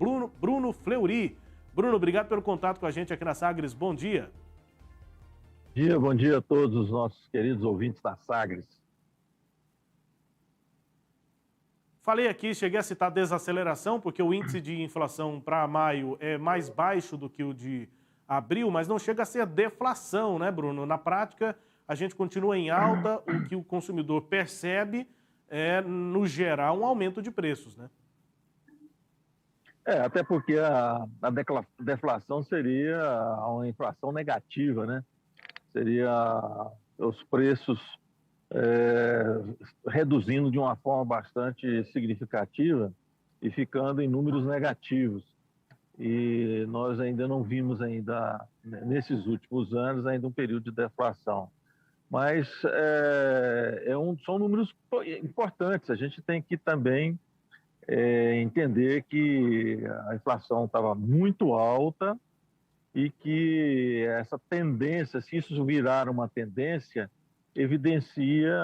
Bruno Fleury. Bruno, obrigado pelo contato com a gente aqui na Sagres. Bom dia. Bom dia a todos os nossos queridos ouvintes da Sagres. Falei aqui, cheguei a citar desaceleração, porque o índice de inflação para maio é mais baixo do que o de abril, mas não chega a ser deflação, né, Bruno? Na prática, a gente continua em alta, o que o consumidor percebe é, no geral, um aumento de preços, né? Até porque a deflação seria uma inflação negativa, né? Seria os preços reduzindo de uma forma bastante significativa e ficando em números negativos. E nós ainda não vimos ainda, nesses últimos anos, ainda um período de deflação. Mas são números importantes. A gente tem que também entender que a inflação estava muito alta e que essa tendência, se isso virar uma tendência, evidencia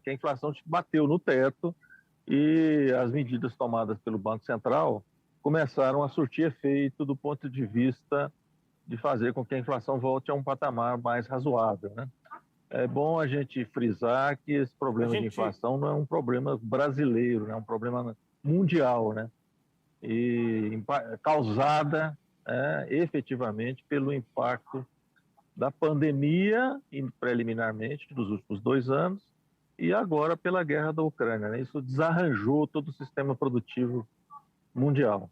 que a inflação bateu no teto e as medidas tomadas pelo Banco Central começaram a surtir efeito do ponto de vista de fazer com que a inflação volte a um patamar mais razoável, né? É bom a gente frisar que esse problema de inflação não é um problema brasileiro, né? É um problema mundial, né? E causada efetivamente pelo impacto da pandemia, preliminarmente, dos últimos 2 anos, e agora pela guerra da Ucrânia, né? Isso desarranjou todo o sistema produtivo mundial.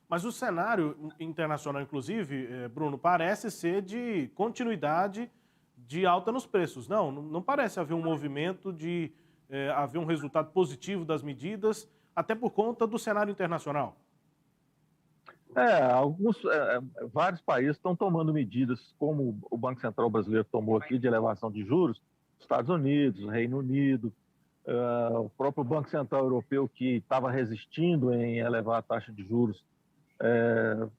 Mas o cenário internacional, inclusive, Bruno, parece ser de continuidade de alta nos preços. Não parece haver um movimento de haver um resultado positivo das medidas, até por conta do cenário internacional. Vários países estão tomando medidas, como o Banco Central brasileiro tomou aqui, de elevação de juros, Estados Unidos, Reino Unido, o próprio Banco Central Europeu, que estava resistindo em elevar a taxa de juros,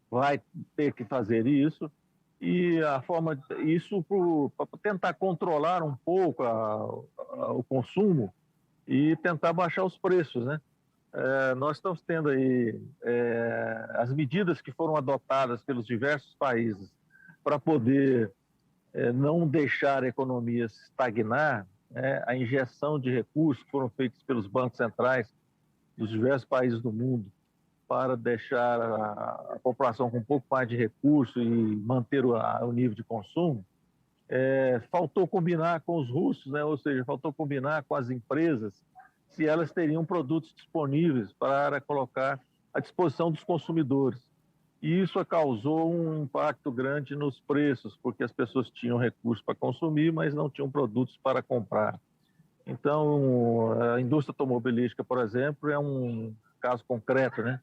vai ter que fazer isso, e isso para tentar controlar um pouco o consumo e tentar baixar os preços, né? Nós estamos tendo aí as medidas que foram adotadas pelos diversos países para poder não deixar a economia se estagnar, né? A injeção de recursos que foram feitos pelos bancos centrais dos diversos países do mundo para deixar a população com um pouco mais de recurso e manter o nível de consumo, faltou combinar com os russos, né? Ou seja, faltou combinar com as empresas se elas teriam produtos disponíveis para colocar à disposição dos consumidores. E isso causou um impacto grande nos preços, porque as pessoas tinham recursos para consumir, mas não tinham produtos para comprar. Então, a indústria automobilística, por exemplo, é um caso concreto, né?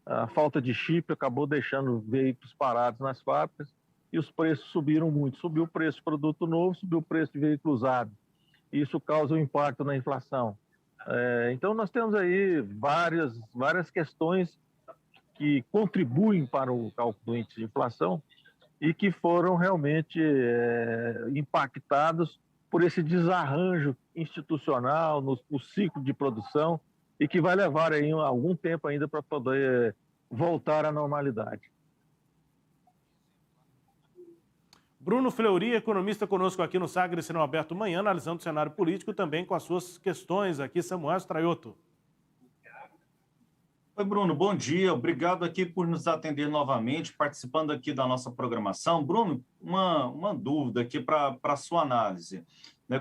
A falta de chip acabou deixando veículos parados nas fábricas e os preços subiram muito. Subiu o preço de produto novo, subiu o preço de veículo usado. Isso causa um impacto na inflação. Então, nós temos aí várias questões que contribuem para o cálculo do índice de inflação e que foram realmente impactados por esse desarranjo institucional no ciclo de produção e que vai levar aí algum tempo ainda para poder voltar à normalidade. Bruno Fleury, economista, conosco aqui no Sagres Sinal Aberto Manhã, analisando o cenário político também com as suas questões aqui. Samuel Straioto. Oi, Bruno, bom dia. Obrigado aqui por nos atender novamente, participando aqui da nossa programação. Bruno, uma dúvida aqui para a sua análise.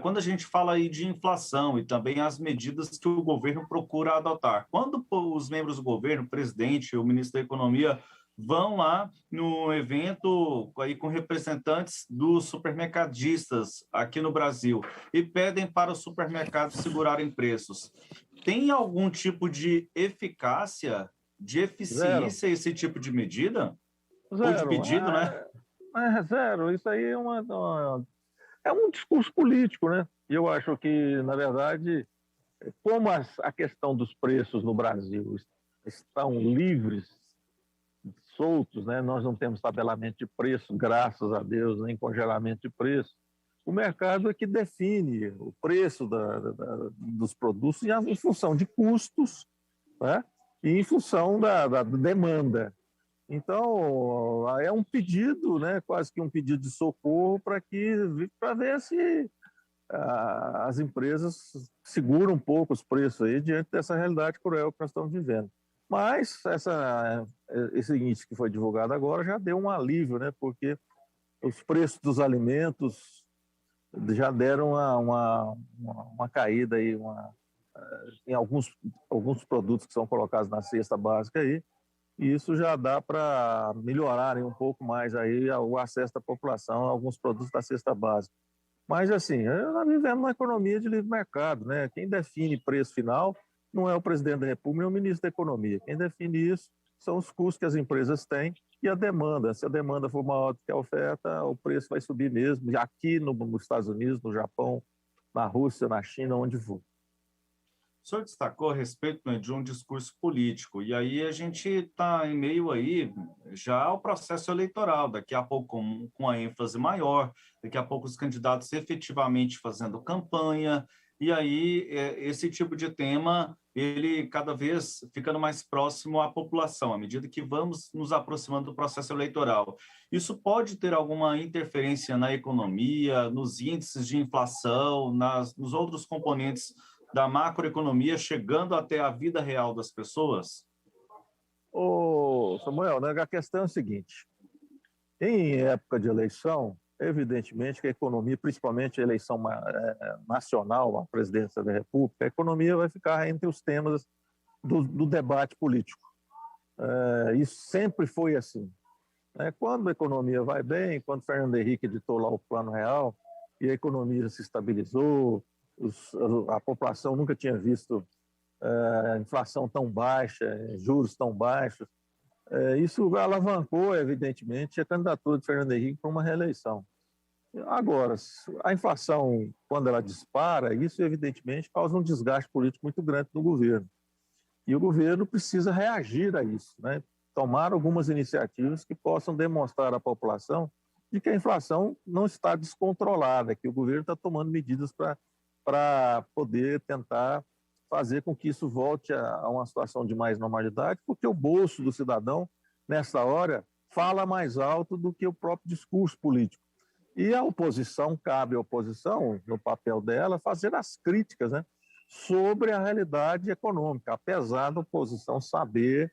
Quando a gente fala aí de inflação e também as medidas que o governo procura adotar, quando os membros do governo, o presidente, o ministro da Economia, vão lá no evento aí com representantes dos supermercadistas aqui no Brasil e pedem para os supermercados segurarem preços, tem algum tipo de eficácia, de eficiência esse tipo de medida? Zero. Ou de pedido, né? Zero. Isso aí é um discurso político, né? E eu acho que, na verdade, como a questão dos preços no Brasil estão livres, soltos, né? Nós não temos tabelamento de preço, graças a Deus, nem congelamento de preço. O mercado é que define o preço dos produtos em função de custos né? E em função da demanda. Então, é um pedido, né? Quase que um pedido de socorro para ver se as empresas seguram um pouco os preços aí diante dessa realidade cruel que nós estamos vivendo. Mas esse índice que foi divulgado agora já deu um alívio, né? Porque os preços dos alimentos já deram uma caída aí, em alguns produtos que são colocados na cesta básica aí, e isso já dá para melhorarem um pouco mais aí o acesso da população a alguns produtos da cesta básica. Mas, assim, nós vivemos uma economia de livre mercado, né? Quem define preço final não é o presidente da República, nem o ministro da Economia. Quem define isso são os custos que as empresas têm e a demanda. Se a demanda for maior do que a oferta, o preço vai subir mesmo, aqui nos Estados Unidos, no Japão, na Rússia, na China, onde for. O senhor destacou a respeito, né, de um discurso político, e aí a gente está em meio aí já ao processo eleitoral, daqui a pouco com a ênfase maior, daqui a pouco os candidatos efetivamente fazendo campanha, e aí esse tipo de tema, ele cada vez ficando mais próximo à população, à medida que vamos nos aproximando do processo eleitoral. Isso pode ter alguma interferência na economia, nos índices de inflação, nos outros componentes da macroeconomia, chegando até a vida real das pessoas? Ô, Samuel, né, a questão é a seguinte: em época de eleição, evidentemente que a economia, principalmente a eleição nacional, a presidência da República, a economia vai ficar entre os temas do debate político. Isso sempre foi assim. Quando a economia vai bem, quando Fernando Henrique editou lá o Plano Real e a economia se estabilizou, a população nunca tinha visto inflação tão baixa, juros tão baixos. Isso alavancou, evidentemente, a candidatura de Fernando Henrique para uma reeleição. Agora, a inflação, quando ela dispara, isso, evidentemente, causa um desgaste político muito grande no governo. E o governo precisa reagir a isso, né? Tomar algumas iniciativas que possam demonstrar à população de que a inflação não está descontrolada, que o governo está tomando medidas para poder tentar fazer com que isso volte a uma situação de mais normalidade, porque o bolso do cidadão, nessa hora, fala mais alto do que o próprio discurso político. E a oposição, cabe à oposição, no papel dela, fazer as críticas, né, sobre a realidade econômica, apesar da oposição saber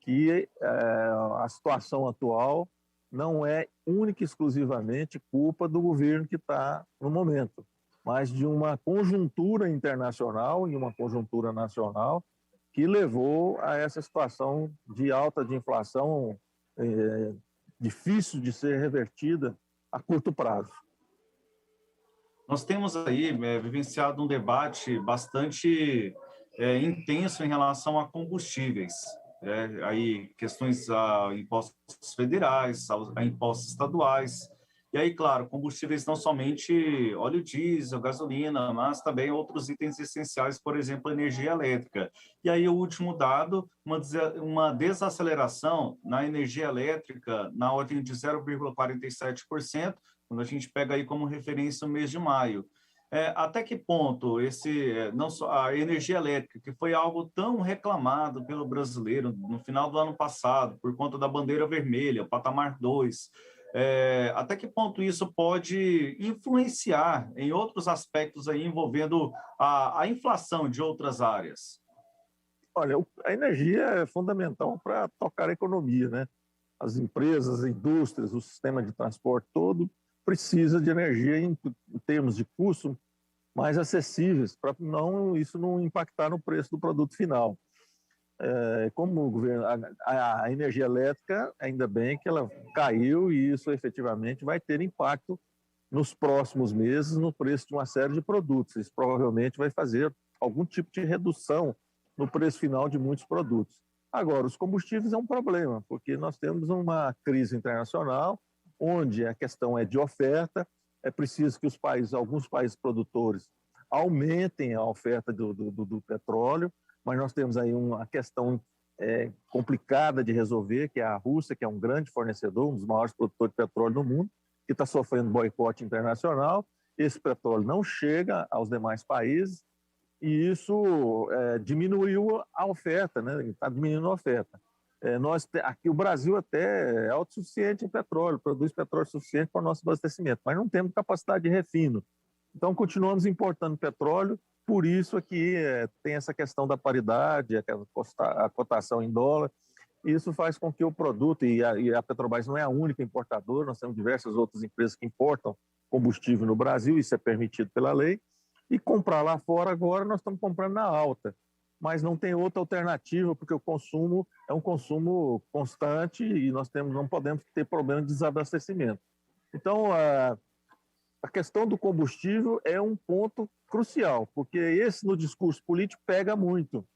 que a situação atual não é única e exclusivamente culpa do governo que está no momento, mas de uma conjuntura internacional e uma conjuntura nacional que levou a essa situação de alta de inflação difícil de ser revertida a curto prazo. Nós temos aí vivenciado um debate bastante intenso em relação a combustíveis. Aí questões a impostos federais, a impostos estaduais. E aí, claro, combustíveis não somente óleo diesel, gasolina, mas também outros itens essenciais, por exemplo, energia elétrica. E aí, o último dado, uma desaceleração na energia elétrica na ordem de 0,47%, quando a gente pega aí como referência o mês de maio. Até que ponto não só a energia elétrica, que foi algo tão reclamado pelo brasileiro no final do ano passado, por conta da bandeira vermelha, patamar 2, até que ponto isso pode influenciar em outros aspectos aí envolvendo a inflação de outras áreas? Olha, a energia é fundamental para tocar a economia, né? As empresas, as indústrias, o sistema de transporte todo precisa de energia em termos de custo mais acessíveis, para isso não impactar no preço do produto final. Como o governo, a energia elétrica, ainda bem que ela caiu e isso efetivamente vai ter impacto nos próximos meses no preço de uma série de produtos. Isso provavelmente vai fazer algum tipo de redução no preço final de muitos produtos. Agora, os combustíveis é um problema, porque nós temos uma crise internacional, onde a questão é de oferta, é preciso que alguns países produtores aumentem a oferta do petróleo, mas nós temos aí uma questão complicada de resolver, que é a Rússia, que é um grande fornecedor, um dos maiores produtores de petróleo do mundo, que está sofrendo boicote internacional. Esse petróleo não chega aos demais países e isso diminuiu a oferta, né? Está diminuindo a oferta. Aqui o Brasil até é autossuficiente em petróleo, produz petróleo suficiente para o nosso abastecimento, mas não temos capacidade de refino. Então, continuamos importando petróleo, por isso aqui tem essa questão da paridade, a cotação em dólar. Isso faz com que o produto, e a Petrobras não é a única importadora, nós temos diversas outras empresas que importam combustível no Brasil, isso é permitido pela lei, e comprar lá fora agora nós estamos comprando na alta, mas não tem outra alternativa, porque o consumo é um consumo constante e nós não podemos ter problema de desabastecimento. Então, a questão do combustível é um ponto crucial, porque esse no discurso político pega muito.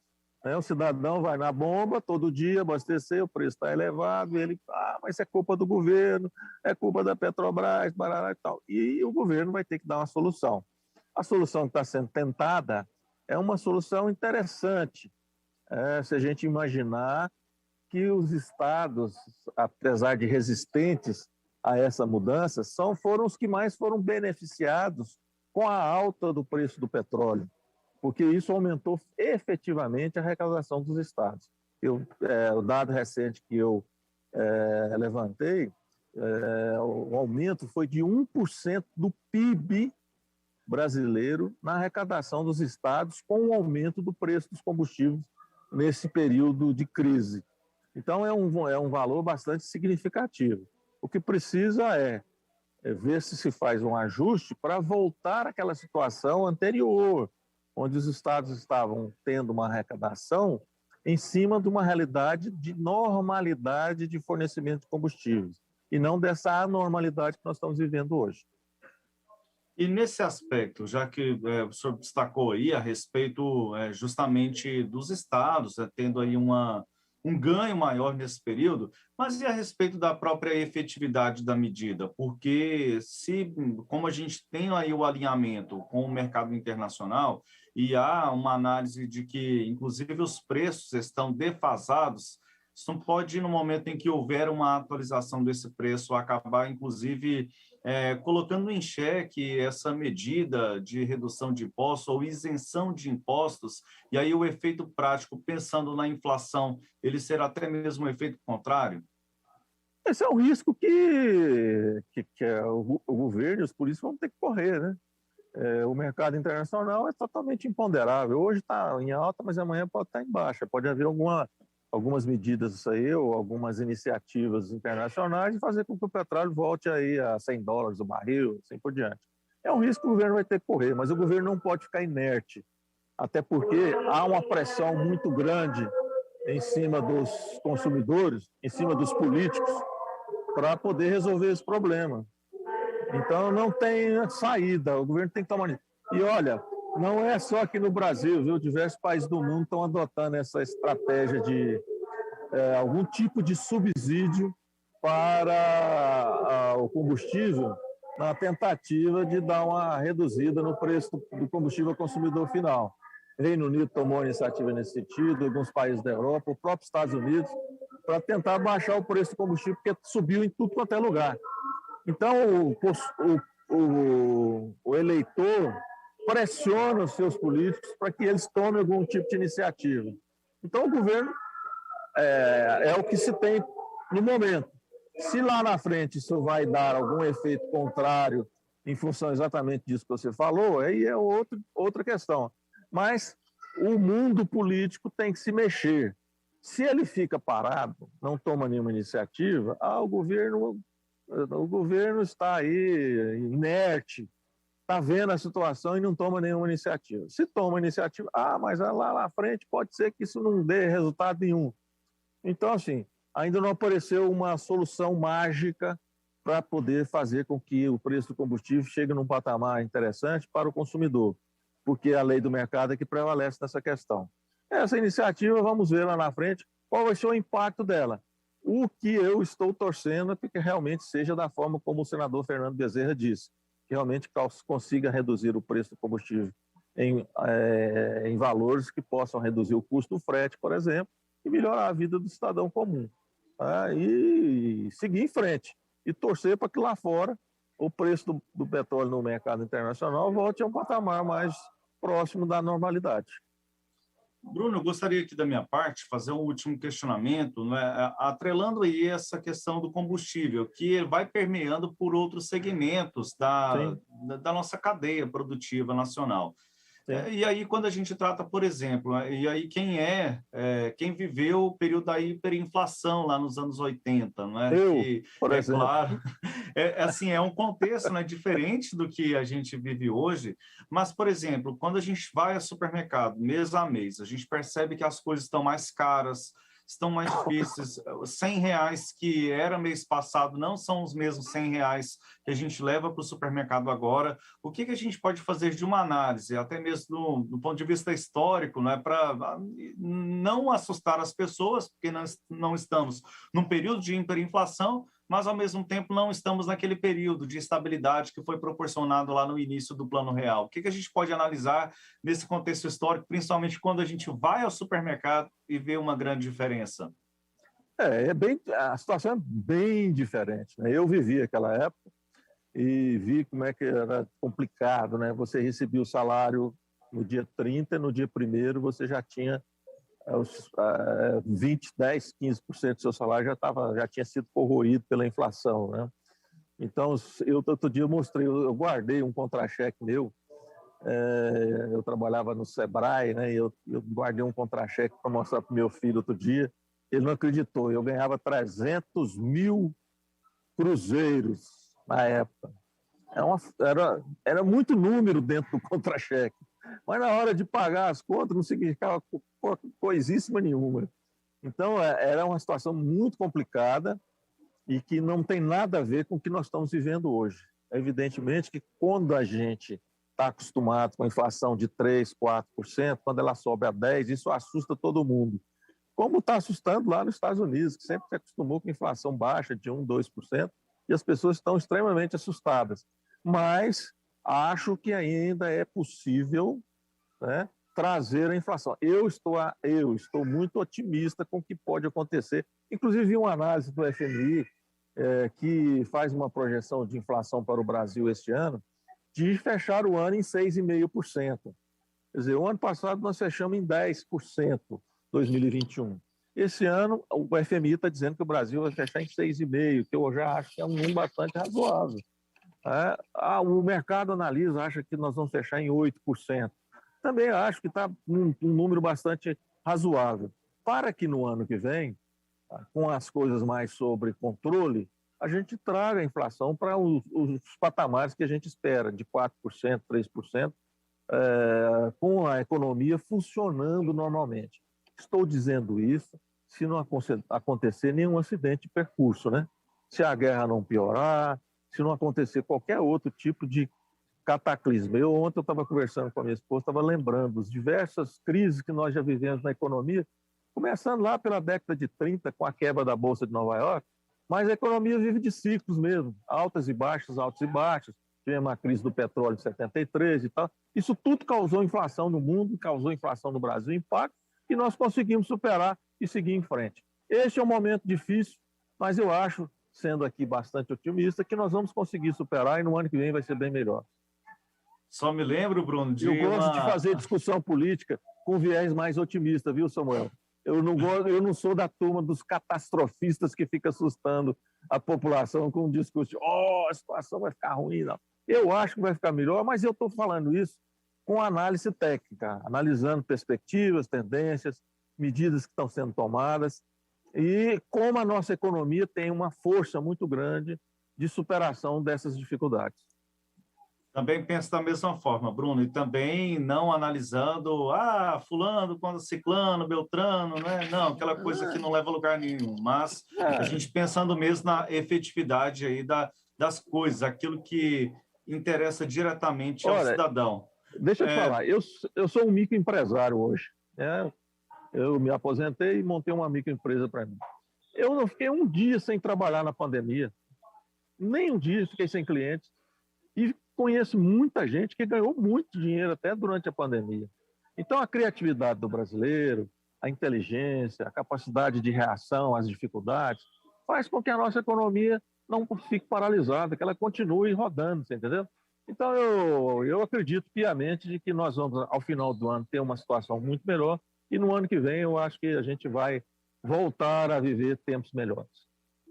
O cidadão vai na bomba todo dia abastecer, o preço está elevado, e ele, mas é culpa do governo, é culpa da Petrobras, barará e tal. E o governo vai ter que dar uma solução. A solução que está sendo tentada é uma solução interessante, se a gente imaginar que os estados, apesar de resistentes a essa mudança, foram os que mais foram beneficiados com a alta do preço do petróleo, porque isso aumentou efetivamente a arrecadação dos estados. O dado recente que eu levantei, o aumento foi de 1% do PIB brasileiro na arrecadação dos estados com o aumento do preço dos combustíveis nesse período de crise. Então, é um valor bastante significativo. O que precisa é ver se faz um ajuste para voltar àquela situação anterior, onde os estados estavam tendo uma arrecadação em cima de uma realidade de normalidade de fornecimento de combustíveis, e não dessa anormalidade que nós estamos vivendo hoje. E nesse aspecto, já que o senhor destacou aí a respeito justamente dos estados, tendo aí um ganho maior nesse período, mas e a respeito da própria efetividade da medida? Porque como a gente tem aí o alinhamento com o mercado internacional e há uma análise de que, inclusive, os preços estão defasados, isso não pode, no momento em que houver uma atualização desse preço, acabar, inclusive, colocando em xeque essa medida de redução de impostos ou isenção de impostos, e aí o efeito prático, pensando na inflação, ele será até mesmo um efeito contrário? Esse é um risco que o governo e os políticos vão ter que correr, né? O mercado internacional é totalmente imponderável. Hoje está em alta, mas amanhã pode estar em baixa. Pode haver algumas medidas aí, ou algumas iniciativas internacionais e fazer com que o petróleo volte aí a $100 o barril, assim por diante. É um risco que o governo vai ter que correr, mas o governo não pode ficar inerte, até porque há uma pressão muito grande em cima dos consumidores, em cima dos políticos, para poder resolver esse problema. Então, não tem saída, o governo tem que tomar... E olha, não é só aqui no Brasil, viu? Diversos países do mundo estão adotando essa estratégia de algum tipo de subsídio para o combustível, na tentativa de dar uma reduzida no preço do combustível ao consumidor final. O Reino Unido tomou iniciativa nesse sentido, alguns países da Europa, o próprio Estados Unidos, para tentar baixar o preço do combustível, porque subiu em tudo quanto é lugar. Então, o eleitor pressiona os seus políticos para que eles tomem algum tipo de iniciativa. Então, o governo é o que se tem no momento. Se lá na frente isso vai dar algum efeito contrário em função exatamente disso que você falou, aí é outra questão. Mas o mundo político tem que se mexer. Se ele fica parado, não toma nenhuma iniciativa, o governo está aí inerte, está vendo a situação e não toma nenhuma iniciativa. Se toma iniciativa, mas lá na frente pode ser que isso não dê resultado nenhum. Então, assim, ainda não apareceu uma solução mágica para poder fazer com que o preço do combustível chegue num patamar interessante para o consumidor, porque a lei do mercado é que prevalece nessa questão. Essa iniciativa, vamos ver lá na frente qual vai ser o impacto dela. O que eu estou torcendo é que realmente seja da forma como o senador Fernando Bezerra disse, que realmente consiga reduzir o preço do combustível em valores que possam reduzir o custo do frete, por exemplo, e melhorar a vida do cidadão comum. E seguir em frente. E torcer para que lá fora o preço do petróleo no mercado internacional volte a um patamar mais próximo da normalidade. Bruno, eu gostaria aqui da minha parte fazer um último questionamento, né, atrelando aí essa questão do combustível, que vai permeando por outros segmentos da nossa cadeia produtiva nacional. E aí, quando a gente trata, por exemplo, e aí quem viveu o período da hiperinflação lá nos anos 80, né? Que, por exemplo. Claro, assim, é um contexto, né, diferente do que a gente vive hoje, mas, por exemplo, quando a gente vai ao supermercado mês a mês, a gente percebe que as coisas estão mais caras, estão mais difíceis. R$ 100 que era mês passado não são os mesmos R$ 100 que a gente leva para o supermercado agora. O que a gente pode fazer de uma análise, até mesmo do ponto de vista histórico, né, para não assustar as pessoas, porque nós não estamos num período de hiperinflação, mas, ao mesmo tempo, não estamos naquele período de estabilidade que foi proporcionado lá no início do Plano Real. O que a gente pode analisar nesse contexto histórico, principalmente quando a gente vai ao supermercado e vê uma grande diferença? A situação é bem diferente, né? Eu vivi aquela época e vi como é que era complicado, né? Você recebia o salário no dia 30, no dia 1º você já tinha 20, 10, 15% do seu salário já tinha sido corroído pela inflação, né? Então, outro dia eu mostrei, eu guardei um contra-cheque meu, eu trabalhava no Sebrae, né? Eu guardei um contra-cheque para mostrar para o meu filho outro dia, ele não acreditou, eu ganhava 300 mil cruzeiros na época. Era muito número dentro do contra-cheque. Mas na hora de pagar as contas não significava coisíssima nenhuma. Então, era uma situação muito complicada e que não tem nada a ver com o que nós estamos vivendo hoje. Evidentemente que quando a gente está acostumado com a inflação de 3%, 4%, quando ela sobe a 10%, isso assusta todo mundo. Como está assustando lá nos Estados Unidos, que sempre se acostumou com inflação baixa de 1%, 2%, e as pessoas estão extremamente assustadas. Mas acho que ainda é possível, né, trazer a inflação. Eu estou muito otimista com o que pode acontecer. Inclusive, vi uma análise do FMI que faz uma projeção de inflação para o Brasil este ano, de fechar o ano em 6,5%. Quer dizer, o ano passado nós fechamos em 10%, 2021. Esse ano, o FMI está dizendo que o Brasil vai fechar em 6,5%, que eu já acho que é um número bastante razoável. O mercado analisa, acha que nós vamos fechar em 8%. Também acho que está um número bastante razoável. Para que no ano que vem, com as coisas mais sob controle, a gente traga a inflação para os patamares que a gente espera, de 4%, 3%, com a economia funcionando normalmente. Estou dizendo isso se não acontecer nenhum acidente de percurso, né? Se a guerra não piorar, se não acontecer qualquer outro tipo de cataclismo. Ontem eu estava conversando com a minha esposa, estava lembrando as diversas crises que nós já vivemos na economia, começando lá pela década de 30, com a quebra da Bolsa de Nova York, mas a economia vive de ciclos mesmo, altas e baixas, altos e baixos. Tivemos a crise do petróleo de 73 e tal. Isso tudo causou inflação no mundo, causou inflação no Brasil, impacto, e nós conseguimos superar e seguir em frente. Este é um momento difícil, mas eu acho, sendo aqui bastante otimista, que nós vamos conseguir superar e no ano que vem vai ser bem melhor. Só me lembro, Bruno, Eu gosto de fazer discussão política com viés mais otimista, viu, Samuel? Eu não sou da turma dos catastrofistas que fica assustando a população com um discurso de a situação vai ficar ruim. Não. Eu acho que vai ficar melhor, mas eu estou falando isso com análise técnica, analisando perspectivas, tendências, medidas que estão sendo tomadas e como a nossa economia tem uma força muito grande de superação dessas dificuldades. Também penso da mesma forma, Bruno, e também não analisando, fulano, quando ciclano, beltrano, né? Não, aquela coisa que não leva a lugar nenhum, mas a gente pensando mesmo na efetividade aí das coisas, aquilo que interessa diretamente ao cidadão. Deixa eu te falar, eu sou um microempresário hoje, né? Eu me aposentei e montei uma microempresa para mim. Eu não fiquei um dia sem trabalhar na pandemia, nem um dia fiquei sem clientes, e conheço muita gente que ganhou muito dinheiro até durante a pandemia. Então, a criatividade do brasileiro, a inteligência, a capacidade de reação às dificuldades, faz com que a nossa economia não fique paralisada, que ela continue rodando, você entendeu? Então, eu acredito piamente de que nós vamos, ao final do ano, ter uma situação muito melhor e no ano que vem eu acho que a gente vai voltar a viver tempos melhores.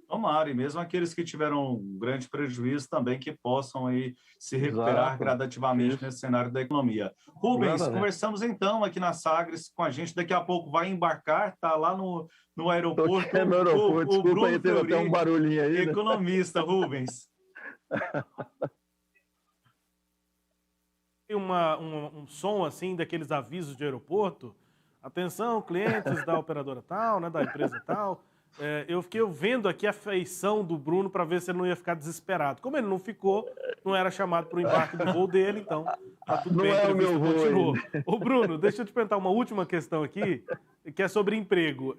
Tomara, e mesmo aqueles que tiveram um grande prejuízo também que possam aí se recuperar Exato. gradativamente Isso. nesse cenário da economia. Rubens, Exatamente. conversamos então aqui na Sagres com a gente, daqui a pouco vai embarcar, está lá no aeroporto. Tô aqui no aeroporto, o desculpa Bruno aí, teve Fleury, até um barulhinho aí. Né? economista, Rubens. Tem um som assim daqueles avisos de aeroporto. Atenção, clientes da operadora tal, né, da empresa tal. Eu fiquei vendo aqui a feição do Bruno para ver se ele não ia ficar desesperado. Como ele não ficou, não era chamado para o embarque do voo dele, então tá tudo Não bem, a é o entrevista meu voo continuou. ainda. Ô Bruno, deixa eu te perguntar uma última questão aqui, que é sobre emprego.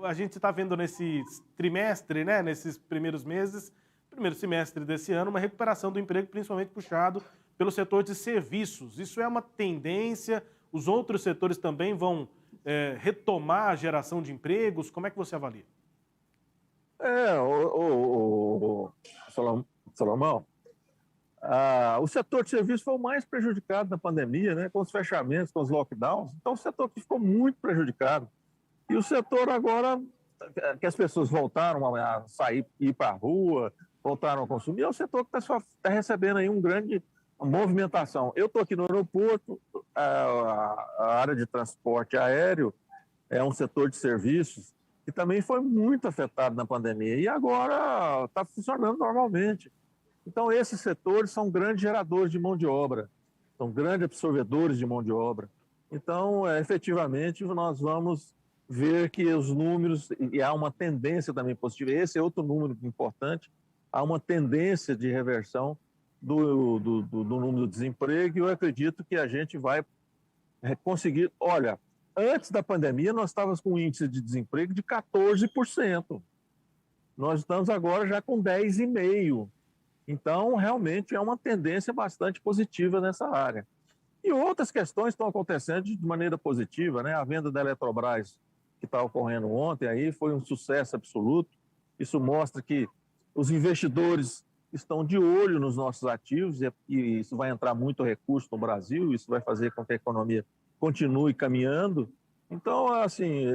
A gente está vendo nesse trimestre, né, nesses primeiros meses, primeiro semestre desse ano, uma recuperação do emprego, principalmente puxado pelo setor de serviços. Isso é uma tendência? Os outros setores também vão retomar a geração de empregos? Como é que você avalia? Salomão, o setor de serviços foi o mais prejudicado na pandemia, né, com os fechamentos, com os lockdowns. Então, o setor que ficou muito prejudicado. E o setor agora, que as pessoas voltaram a sair, ir para a rua, voltaram a consumir, é o setor que está recebendo aí uma movimentação. Eu estou aqui no aeroporto, a área de transporte aéreo é um setor de serviços que também foi muito afetado na pandemia e agora está funcionando normalmente. Então, esses setores são grandes geradores de mão de obra, são grandes absorvedores de mão de obra. Então, efetivamente, nós vamos ver que os números, e há uma tendência também positiva, esse é outro número importante, há uma tendência de reversão do número do desemprego e eu acredito que a gente vai conseguir... Olha, antes da pandemia, nós estávamos com um índice de desemprego de 14%. Nós estamos agora já com 10,5%. Então, realmente, é uma tendência bastante positiva nessa área. E outras questões estão acontecendo de maneira positiva, né? A venda da Eletrobras, que está ocorrendo ontem, aí foi um sucesso absoluto. Isso mostra que os investidores estão de olho nos nossos ativos e isso vai entrar muito recurso no Brasil, isso vai fazer com que a economia continue caminhando. Então, assim,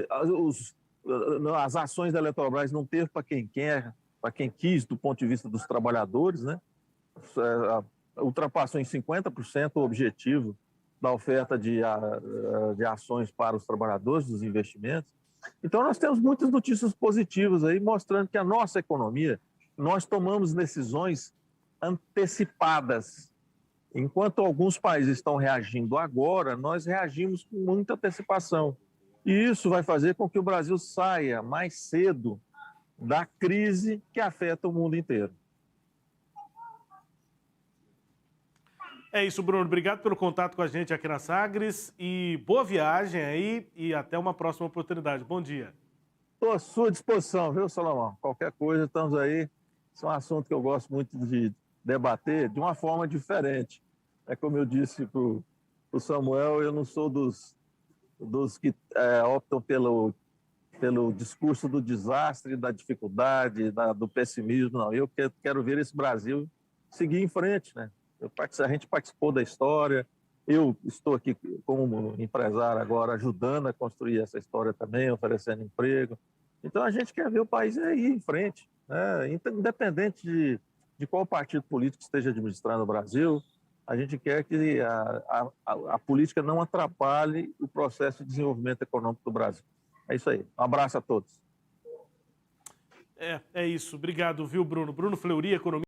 as ações da Eletrobras não teve para quem quer, para quem quis, do ponto de vista dos trabalhadores, né? Ultrapassou em 50% o objetivo da oferta de ações para os trabalhadores, dos investimentos. Então, nós temos muitas notícias positivas aí, mostrando que a nossa economia, nós tomamos decisões antecipadas. Enquanto alguns países estão reagindo agora, nós reagimos com muita antecipação. E isso vai fazer com que o Brasil saia mais cedo da crise que afeta o mundo inteiro. É isso, Bruno. Obrigado pelo contato com a gente aqui na Sagres e boa viagem aí e até uma próxima oportunidade. Bom dia. Estou à sua disposição, viu, Salomão? Qualquer coisa, estamos aí. Esse é um assunto que eu gosto muito de debater de uma forma diferente. É como eu disse para o Samuel, eu não sou dos que optam pelo discurso do desastre, da dificuldade, do pessimismo, não. Eu quero ver esse Brasil seguir em frente, né? A gente participou da história, eu estou aqui como empresário agora ajudando a construir essa história também, oferecendo emprego. Então a gente quer ver o país ir em frente, né? Independente de qual partido político esteja administrando o Brasil, a gente quer que a política não atrapalhe o processo de desenvolvimento econômico do Brasil. É isso aí. Um abraço a todos. É isso. Obrigado, viu, Bruno? Bruno Fleury, economista.